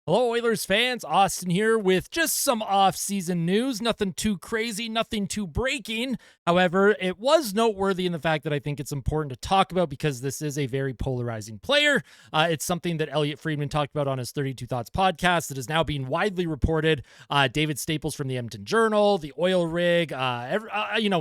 Hello, Oilers fans. Austin here with just some off-season news. Nothing too crazy, nothing too breaking. However, it was noteworthy in the fact that I think it's important to talk about because this is a very polarizing player. It's something that Elliotte Friedman talked about on his 32 Thoughts podcast that is now being widely reported. David Staples from the Edmonton Journal, the Oil Rig,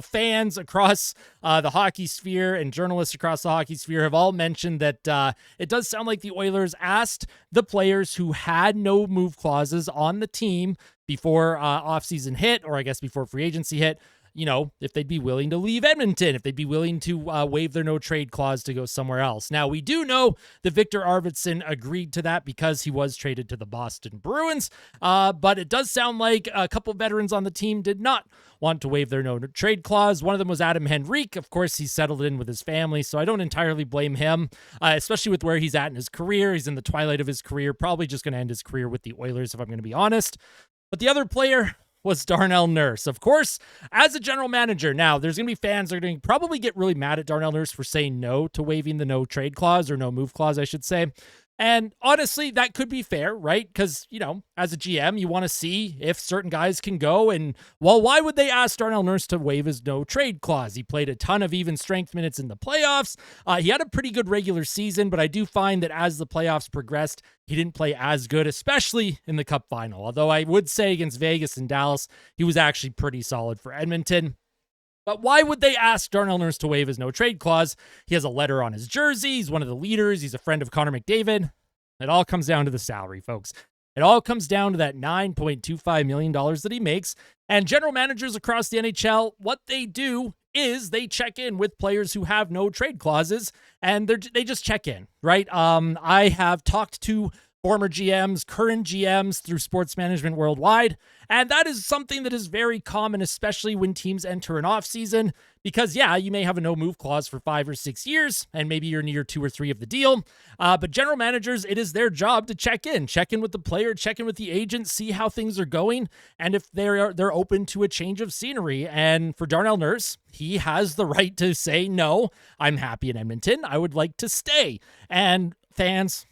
fans across the hockey sphere and journalists across the hockey sphere have all mentioned that it does sound like the Oilers asked the players who had no move clauses on the team before offseason hit, or I guess before free agency hit, if they'd be willing to leave Edmonton, if they'd be willing to waive their no trade clause to go somewhere else. Now, we do know that Victor Arvidsson agreed to that because he was traded to the Boston Bruins, but it does sound like a couple veterans on the team did not want to waive their no trade clause. One of them was Adam Henrique. Of course, he settled in with his family, so I don't entirely blame him, especially with where he's at in his career. He's in the twilight of his career, probably just going to end his career with the Oilers, if I'm going to be honest. But the other player was Darnell Nurse. Of course, as a general manager, now there's going to be fans that are going to probably get really mad at Darnell Nurse for saying no to waiving the no trade clause, or no move clause, I should say. And honestly, that could be fair, right? Because, as a GM, you want to see if certain guys can go. And, well, why would they ask Darnell Nurse to waive his no trade clause? He played a ton of even strength minutes in the playoffs. He had a pretty good regular season, but I do find that as the playoffs progressed, he didn't play as good, especially in the Cup final. Although I would say against Vegas and Dallas, he was actually pretty solid for Edmonton. But why would they ask Darnell Nurse to waive his no-trade clause? He has a letter on his jersey. He's one of the leaders. He's a friend of Connor McDavid. It all comes down to the salary, folks. It all comes down to that $9.25 million that he makes. And general managers across the NHL, what they do is they check in with players who have no trade clauses, and they just check in, right? I have talked to former GMs, current GMs through Sports Management Worldwide. And that is something that is very common, especially when teams enter an offseason, because, you may have a no-move clause for 5 or 6 years, and maybe you're in year 2 or 3 of the deal. But general managers, it is their job to check in with the player, check in with the agent, see how things are going, and if they're open to a change of scenery. And for Darnell Nurse, he has the right to say, no, I'm happy in Edmonton. I would like to stay. And fans,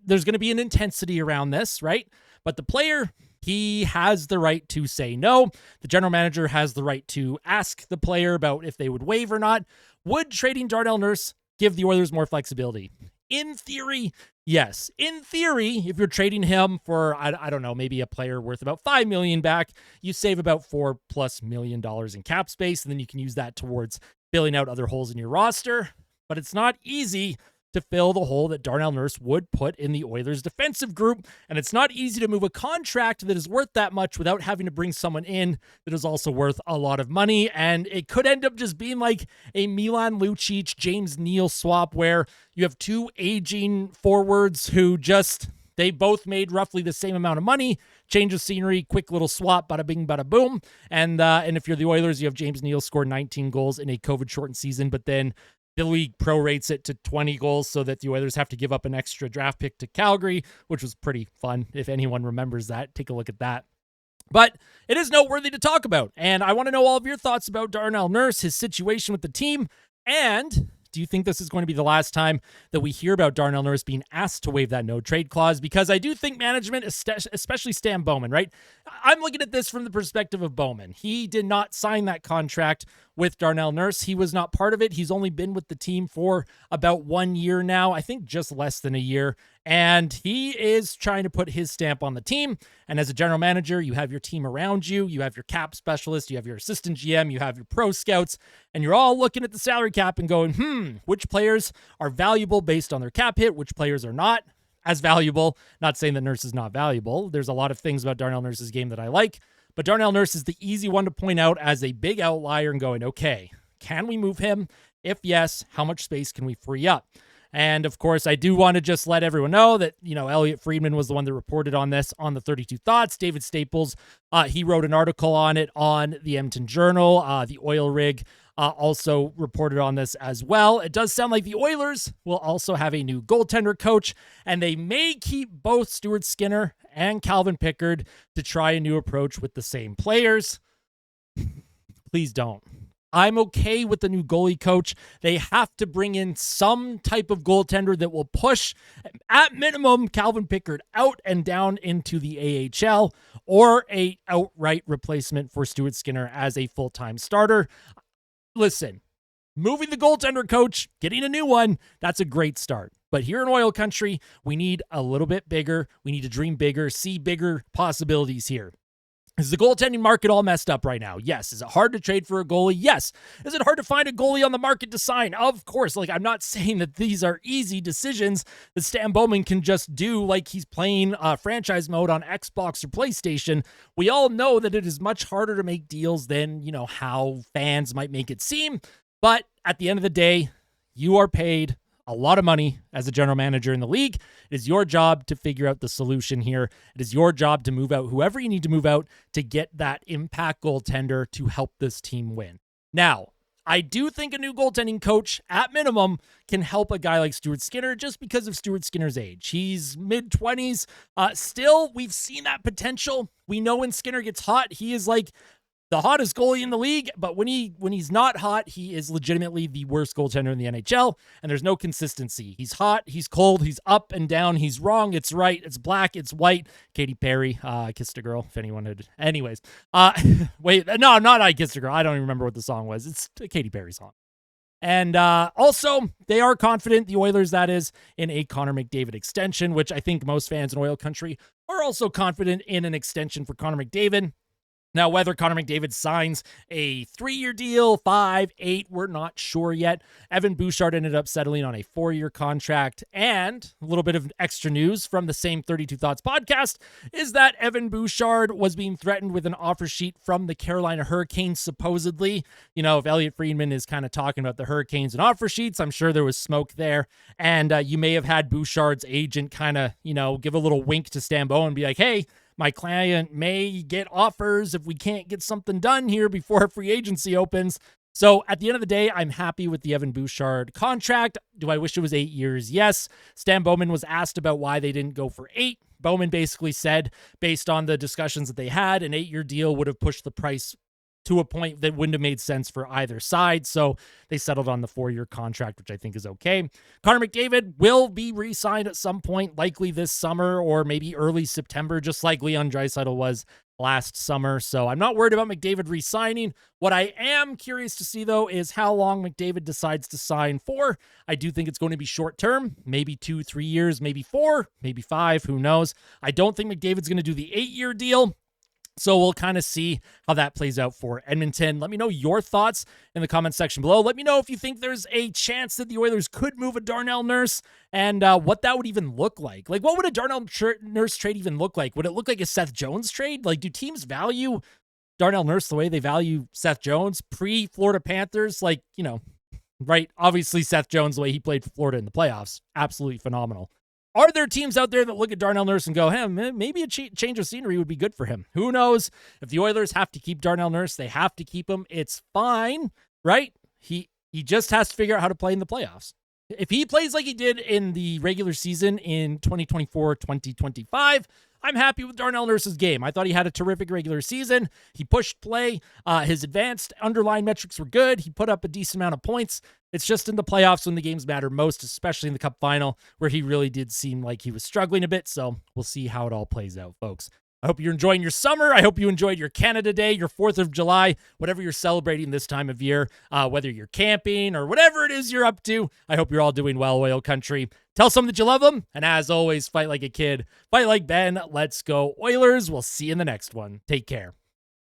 there's going to be an intensity around this, right? But the player, he has the right to say no. The general manager has the right to ask the player about if they would waive or not. Would trading Darnell Nurse give the Oilers more flexibility? In theory, yes. In theory, if you're trading him for, I don't know, maybe a player worth about $5 million back, you save about $4+ million in cap space, and then you can use that towards filling out other holes in your roster. But it's not easy to fill the hole that Darnell Nurse would put in the Oilers defensive group. And it's not easy to move a contract that is worth that much without having to bring someone in that is also worth a lot of money. And it could end up just being like a Milan Lucic, James Neal swap where you have two aging forwards who they both made roughly the same amount of money, change of scenery, quick little swap, bada bing, bada boom. And if you're the Oilers, you have James Neal score 19 goals in a COVID-shortened season, but then the league prorates it to 20 goals so that the Oilers have to give up an extra draft pick to Calgary, which was pretty fun. If anyone remembers that, take a look at that. But it is noteworthy to talk about. And I want to know all of your thoughts about Darnell Nurse, his situation with the team, and do you think this is going to be the last time that we hear about Darnell Nurse being asked to waive that no-trade clause? Because I do think management, especially Stan Bowman, right? I'm looking at this from the perspective of Bowman. He did not sign that contract with Darnell Nurse. He was not part of it. He's only been with the team for about 1 year now, I think just less than a year. And he is trying to put his stamp on the team. And as a general manager, you have your team around you. You have your cap specialist. You have your assistant GM. You have your pro scouts. And you're all looking at the salary cap and going, which players are valuable based on their cap hit? Which players are not as valuable? Not saying that Nurse is not valuable. There's a lot of things about Darnell Nurse's game that I like. But Darnell Nurse is the easy one to point out as a big outlier and going, okay, can we move him? If yes, how much space can we free up? And of course, I do want to just let everyone know that, Elliotte Friedman was the one that reported on this on the 32 Thoughts. David Staples, he wrote an article on it on the Edmonton Journal. The Oil Rig also reported on this as well. It does sound like the Oilers will also have a new goaltender coach, and they may keep both Stuart Skinner and Calvin Pickard to try a new approach with the same players. Please don't. I'm okay with the new goalie coach. They have to bring in some type of goaltender that will push, at minimum, Calvin Pickard out and down into the AHL, or a outright replacement for Stuart Skinner as a full-time starter. Listen, moving the goaltender coach, getting a new one, that's a great start. But here in Oil Country, we need a little bit bigger. We need to dream bigger, see bigger possibilities here. Is the goaltending market all messed up right now? Yes. Is it hard to trade for a goalie? Yes. Is it hard to find a goalie on the market to sign? Of course. Like, I'm not saying that these are easy decisions that Stan Bowman can just do like he's playing franchise mode on Xbox or PlayStation. We all know that it is much harder to make deals than, how fans might make it seem. But at the end of the day, you are paid a lot of money as a general manager in the league. It is your job to figure out the solution here. It is your job to move out whoever you need to move out to get that impact goaltender to help this team win. Now, I do think a new goaltending coach, at minimum, can help a guy like Stuart Skinner just because of Stuart Skinner's age. He's mid-20s. Still, we've seen that potential. We know when Skinner gets hot, he is like the hottest goalie in the league, but when he's not hot, he is legitimately the worst goaltender in the NHL, and there's no consistency. He's hot, he's cold, he's up and down, he's wrong, it's right, it's black, it's white. Katy Perry, Kissed a Girl, if anyone had... Anyways, wait, no, not I Kissed a Girl. I don't even remember what the song was. It's a Katy Perry song. And also, they are confident, the Oilers, that is, in a Connor McDavid extension, which I think most fans in Oil Country are also confident in an extension for Connor McDavid. Now, whether Connor McDavid signs a 3-year deal, 5, 8, we're not sure yet. Evan Bouchard ended up settling on a 4-year contract. And a little bit of extra news from the same 32 Thoughts podcast is that Evan Bouchard was being threatened with an offer sheet from the Carolina Hurricanes, supposedly. If Elliotte Friedman is kind of talking about the Hurricanes and offer sheets, I'm sure there was smoke there. And you may have had Bouchard's agent kind of, give a little wink to Stan Bowman and be like, hey, my client may get offers if we can't get something done here before free agency opens. So at the end of the day, I'm happy with the Evan Bouchard contract. Do I wish it was 8 years? Yes. Stan Bowman was asked about why they didn't go for 8. Bowman basically said, based on the discussions that they had, an 8-year deal would have pushed the price to a point that wouldn't have made sense for either side. So they settled on the 4-year contract, which I think is okay. Connor McDavid will be re-signed at some point, likely this summer or maybe early September, just like Leon Draisaitl was last summer. So I'm not worried about McDavid re-signing. What I am curious to see, though, is how long McDavid decides to sign for. I do think it's going to be short-term, maybe 2-3 years, maybe 4, maybe 5, who knows. I don't think McDavid's going to do the 8-year deal. So we'll kind of see how that plays out for Edmonton. Let me know your thoughts in the comment section below. Let me know if you think there's a chance that the Oilers could move a Darnell Nurse and what that would even look like. Like, what would a Darnell Nurse trade even look like? Would it look like a Seth Jones trade? Like, do teams value Darnell Nurse the way they value Seth Jones pre-Florida Panthers? Like, right? Obviously, Seth Jones, the way he played for Florida in the playoffs, absolutely phenomenal. Are there teams out there that look at Darnell Nurse and go, hey, maybe a change of scenery would be good for him? Who knows? If the Oilers have to keep Darnell Nurse, they have to keep him. It's fine, right? He just has to figure out how to play in the playoffs. If he plays like he did in the regular season in 2024-2025, I'm happy with Darnell Nurse's game. I thought he had a terrific regular season. He pushed play. His advanced underlying metrics were good. He put up a decent amount of points. It's just in the playoffs when the games matter most, especially in the Cup final, where he really did seem like he was struggling a bit. So we'll see how it all plays out, folks. I hope you're enjoying your summer. I hope you enjoyed your Canada Day, your 4th of July, whatever you're celebrating this time of year, whether you're camping or whatever it is you're up to. I hope you're all doing well, Oil Country. Tell someone that you love them. And as always, fight like a kid. Fight like Ben. Let's go, Oilers. We'll see you in the next one. Take care.